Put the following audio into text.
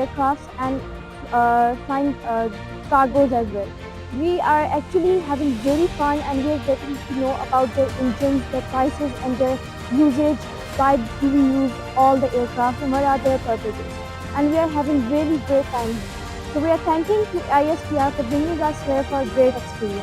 aircrafts and flying cargos as well. We are actually having very fun and we are getting to know about their engines, their prices and their usage. Why do we use all the aircraft and what are their purposes? And we are having really great time. So we are thanking to ISPR for bringing us here for a great experience.